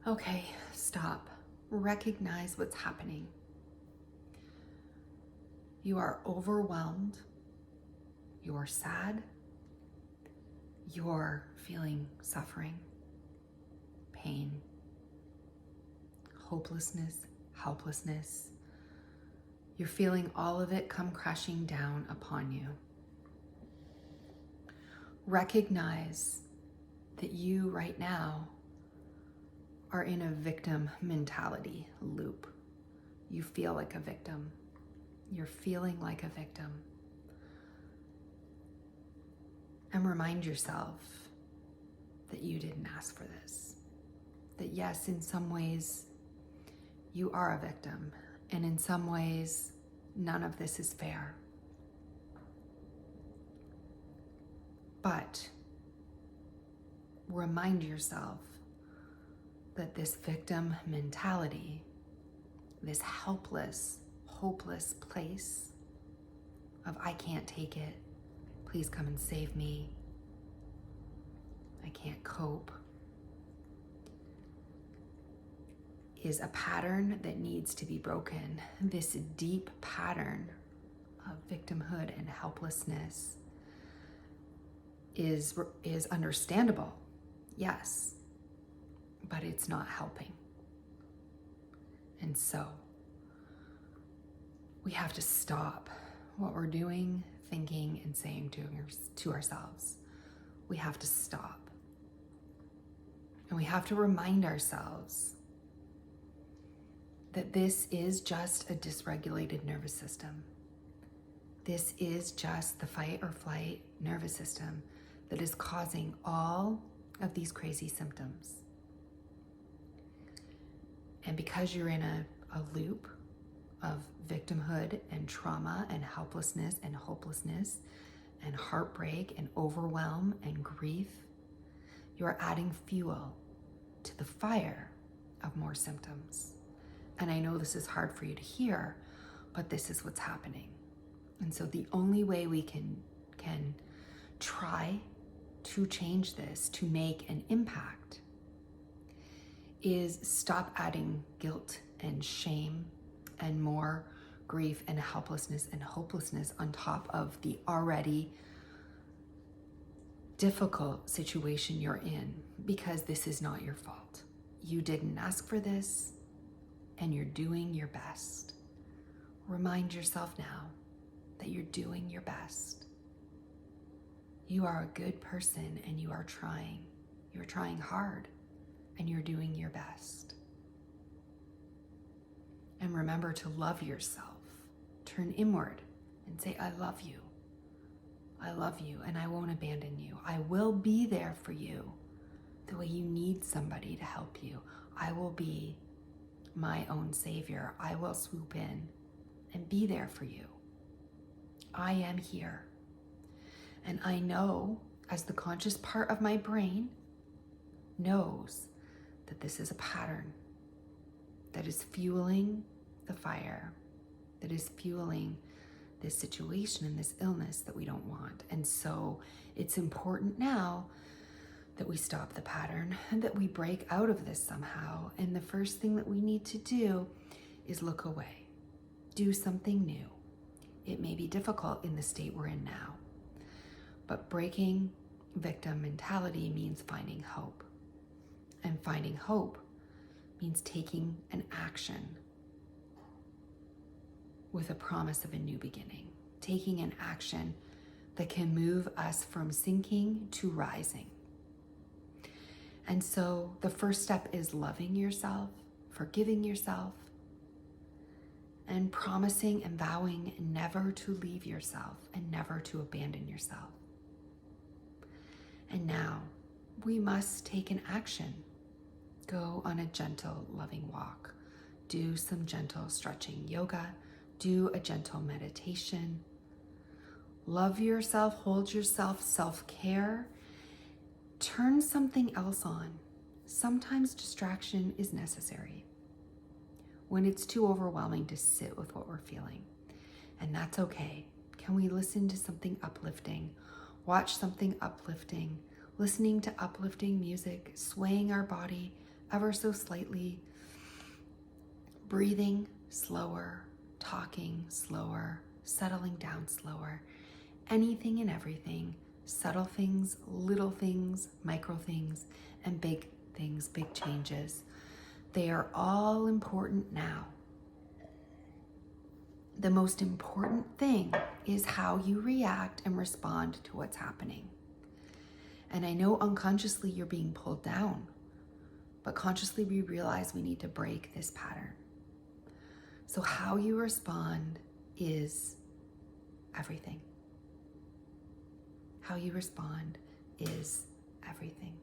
Okay, stop. Recognize what's happening. You are overwhelmed. You're sad. You're feeling suffering, pain, hopelessness, helplessness. You're feeling all of it come crashing down upon you. Recognize that you right now are in a victim mentality loop. You feel like a victim. You're feeling like a victim. And remind yourself that you didn't ask for this. That yes, in some ways, you are a victim. And in some ways, none of this is fair. But remind yourself that this victim mentality, this helpless, hopeless place of I can't take it, please come and save me, I can't cope, is a pattern that needs to be broken. This deep pattern of victimhood and helplessness is understandable, yes, but it's not helping. And so we have to stop what we're doing, thinking, and saying to ourselves. We have to stop. And we have to remind ourselves that this is just a dysregulated nervous system. This is just the fight or flight nervous system that is causing all of these crazy symptoms. And because you're in a loop of victimhood and trauma and helplessness and hopelessness and heartbreak and overwhelm and grief, you are adding fuel to the fire of more symptoms. And I know this is hard for you to hear, but this is what's happening. And so the only way we can try to change this, to make an impact, is stop adding guilt and shame and more grief and helplessness and hopelessness on top of the already difficult situation you're in, because this is not your fault. You didn't ask for this, and you're doing your best. Remind yourself now that you're doing your best. You are a good person and you are trying. You're trying hard and you're doing your best. And remember to love yourself. Turn inward and say, I love you. I love you and I won't abandon you. I will be there for you the way you need somebody to help you. I will be my own savior. I will swoop in and be there for you. I am here. And I know, as the conscious part of my brain knows, that this is a pattern that is fueling the fire, that is fueling this situation and this illness that we don't want. And so it's important now that we stop the pattern and that we break out of this somehow. And the first thing that we need to do is look away, do something new. It may be difficult in the state we're in now, but breaking victim mentality means finding hope. And finding hope means taking an action with a promise of a new beginning, taking an action that can move us from sinking to rising. And so the first step is loving yourself, forgiving yourself, and promising and vowing never to leave yourself and never to abandon yourself. And now we must take an action. Go on a gentle, loving walk. Do some gentle stretching yoga. Do a gentle meditation. Love yourself, hold yourself, self-care. Turn something else on. Sometimes distraction is necessary when it's too overwhelming to sit with what we're feeling. And that's okay. Can we listen to something uplifting? Watch something uplifting, listening to uplifting music, swaying our body ever so slightly, breathing slower, talking slower, settling down slower, anything and everything, subtle things, little things, micro things, and big things, big changes. They are all important now. The most important thing is how you react and respond to what's happening. And I know unconsciously you're being pulled down, but consciously we realize we need to break this pattern. So how you respond is everything. How you respond is everything.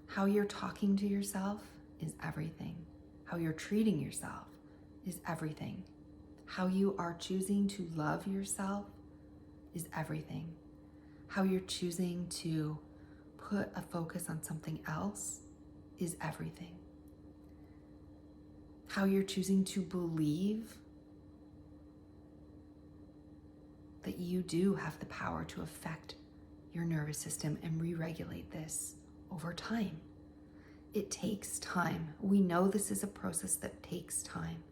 How you're talking to yourself is everything. How you're treating yourself is everything. How you are choosing to love yourself is everything. How you're choosing to put a focus on something else is everything. How you're choosing to believe that you do have the power to affect your nervous system and re-regulate this over time. It takes time. We know this is a process that takes time.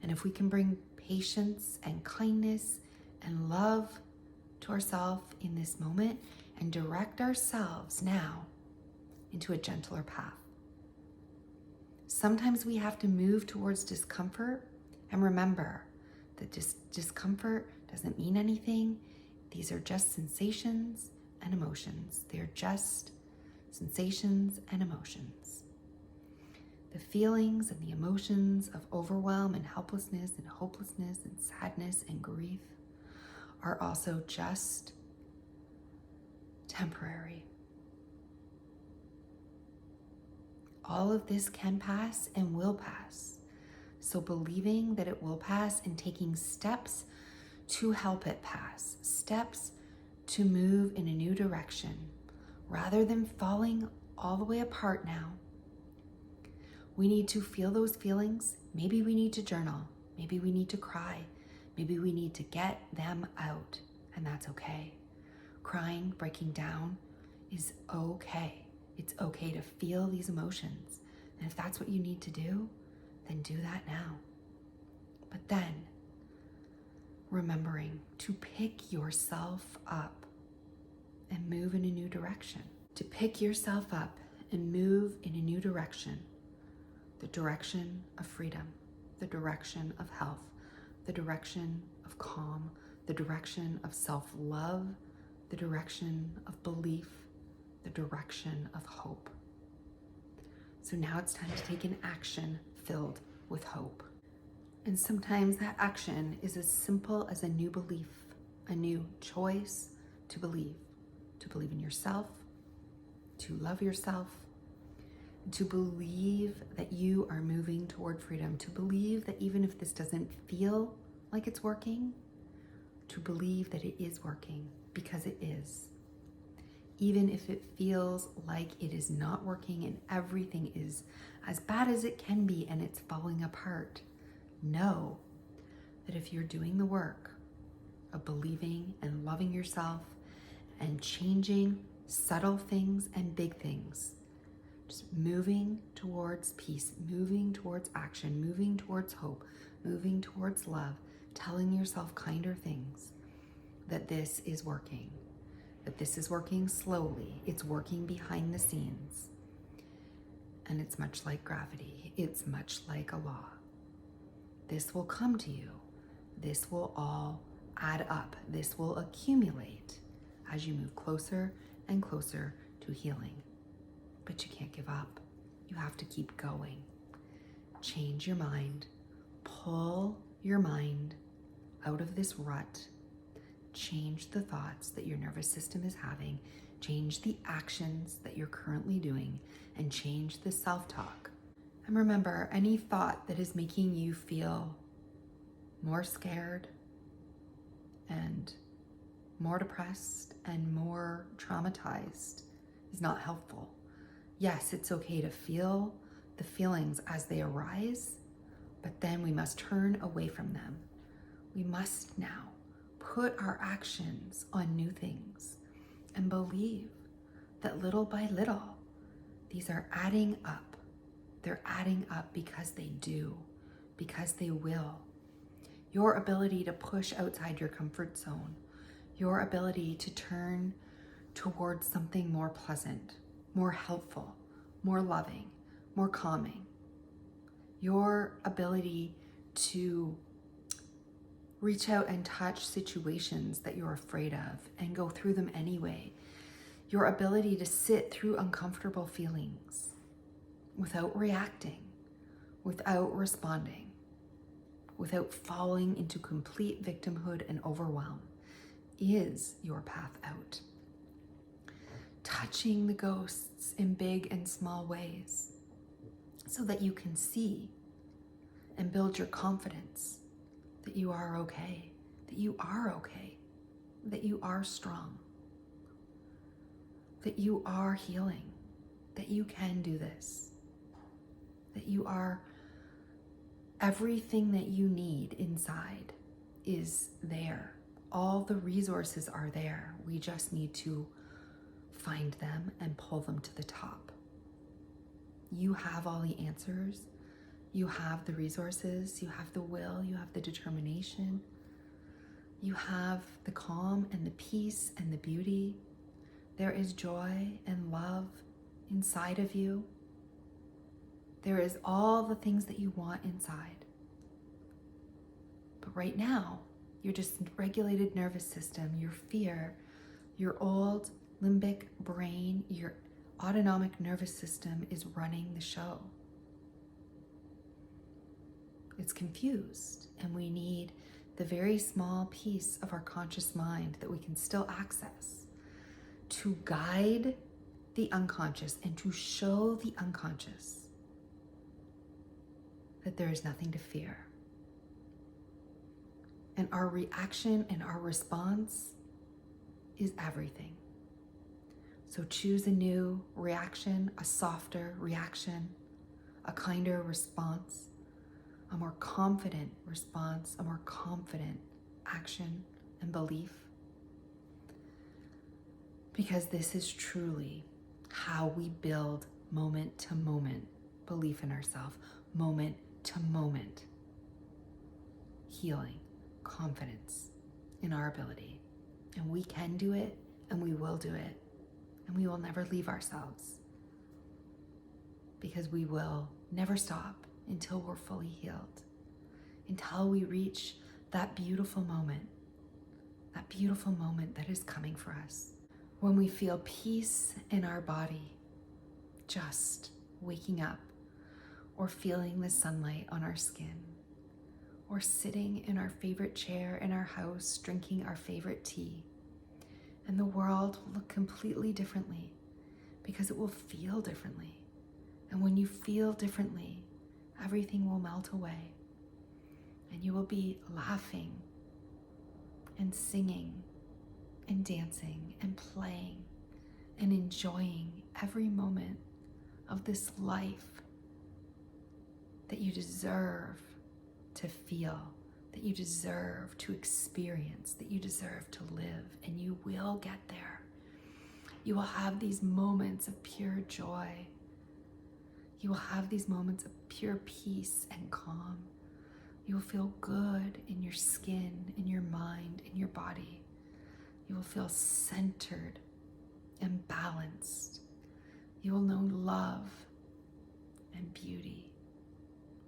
And if we can bring patience and kindness and love to ourselves in this moment and direct ourselves now into a gentler path. Sometimes we have to move towards discomfort, and remember that discomfort doesn't mean anything. These are just sensations and emotions. They're just sensations and emotions. The feelings and the emotions of overwhelm and helplessness and hopelessness and sadness and grief are also just temporary. All of this can pass and will pass. So believing that it will pass and taking steps to help it pass, steps to move in a new direction, rather than falling all the way apart now. We need to feel those feelings. Maybe we need to journal. Maybe we need to cry. Maybe we need to get them out, and that's okay. Crying, breaking down is okay. It's okay to feel these emotions. And if that's what you need to do, then do that now. But then, remembering to pick yourself up and move in a new direction. To pick yourself up and move in a new direction. The direction of freedom, the direction of health, the direction of calm, the direction of self-love, the direction of belief, the direction of hope. So now it's time to take an action filled with hope. And sometimes that action is as simple as a new belief, a new choice to believe in yourself, to love yourself, to believe that you are moving toward freedom, to believe that even if this doesn't feel like it's working, to believe that it is working because it is. Even if it feels like it is not working and everything is as bad as it can be and it's falling apart, know that if you're doing the work of believing and loving yourself and changing subtle things and big things, just moving towards peace, moving towards action, moving towards hope, moving towards love, telling yourself kinder things, that this is working, that this is working slowly, it's working behind the scenes. And it's much like gravity, it's much like a law. This will come to you. This will all add up. This will accumulate as you move closer and closer to healing. But you can't give up. You have to keep going. Change your mind. Pull your mind out of this rut. Change the thoughts that your nervous system is having. Change the actions that you're currently doing, and change the self-talk. And remember, any thought that is making you feel more scared and more depressed and more traumatized is not helpful. Yes, it's okay to feel the feelings as they arise, but then we must turn away from them. We must now put our actions on new things and believe that little by little, these are adding up. They're adding up because they do, because they will. Your ability to push outside your comfort zone, your ability to turn towards something more pleasant, more helpful, more loving, more calming. Your ability to reach out and touch situations that you're afraid of and go through them anyway. Your ability to sit through uncomfortable feelings without reacting, without responding, without falling into complete victimhood and overwhelm is your path out. Touching the ghosts in big and small ways so that you can see and build your confidence that you are okay, that you are okay, that you are strong, that you are healing, that you can do this, that you are everything that you need inside is there. All the resources are there. We just need to find them and pull them to the top. You have all the answers. You have the resources. You have the will. You have the determination. You have the calm and the peace and the beauty. There is joy and love inside of you. There is all the things that you want inside. But right now, your dysregulated nervous system, your fear, your old limbic brain, your autonomic nervous system is running the show. It's confused, and we need the very small piece of our conscious mind that we can still access to guide the unconscious and to show the unconscious that there is nothing to fear. And our reaction and our response is everything. So choose a new reaction, a softer reaction, a kinder response, a more confident response, a more confident action and belief. Because this is truly how we build moment to moment belief in ourselves, moment to moment healing, confidence in our ability. And we can do it, and we will do it, and we will never leave ourselves, because we will never stop until we're fully healed, until we reach that beautiful moment that is coming for us. When we feel peace in our body, just waking up, or feeling the sunlight on our skin, or sitting in our favorite chair in our house, drinking our favorite tea, and the world will look completely differently because it will feel differently. And when you feel differently, everything will melt away, and you will be laughing and singing and dancing and playing and enjoying every moment of this life that you deserve to feel, that you deserve to experience, that you deserve to live, and you will get there. You will have these moments of pure joy. You will have these moments of pure peace and calm. You will feel good in your skin, in your mind, in your body. You will feel centered and balanced. You will know love and beauty.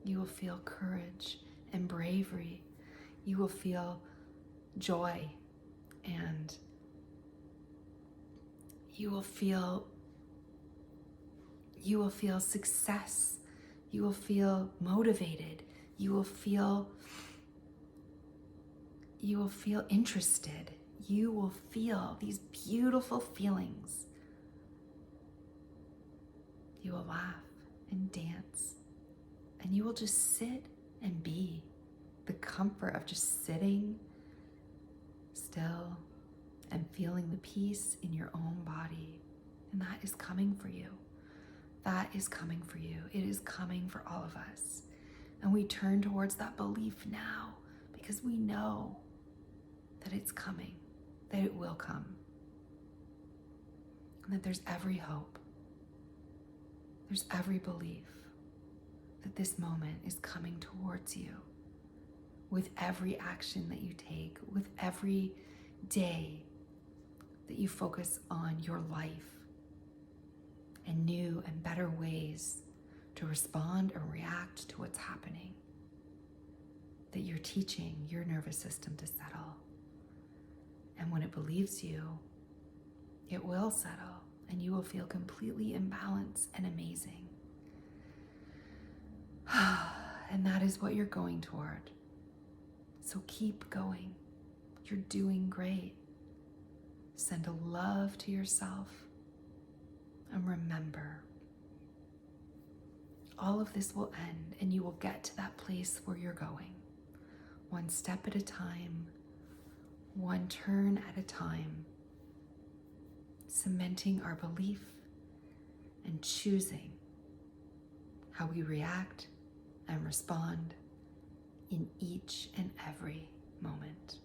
You will feel courage and bravery. You will feel joy, and you will feel success. You will feel motivated. You will feel interested. You will feel these beautiful feelings. You will laugh and dance, and you will just sit and be. The comfort of just sitting still and feeling the peace in your own body. And that is coming for you. That is coming for you. It is coming for all of us. And we turn towards that belief now because we know that it's coming, that it will come. and that there's every hope, there's every belief that this moment is coming towards you with every action that you take, with every day that you focus on your life and new and better ways to respond or react to what's happening, that you're teaching your nervous system to settle. And when it believes you, it will settle and you will feel completely in balance and amazing. And that is what you're going toward. So keep going. You're doing great. Send a love to yourself. And remember, all of this will end and you will get to that place where you're going. One step at a time, one turn at a time, cementing our belief and choosing how we react and respond in each and every moment.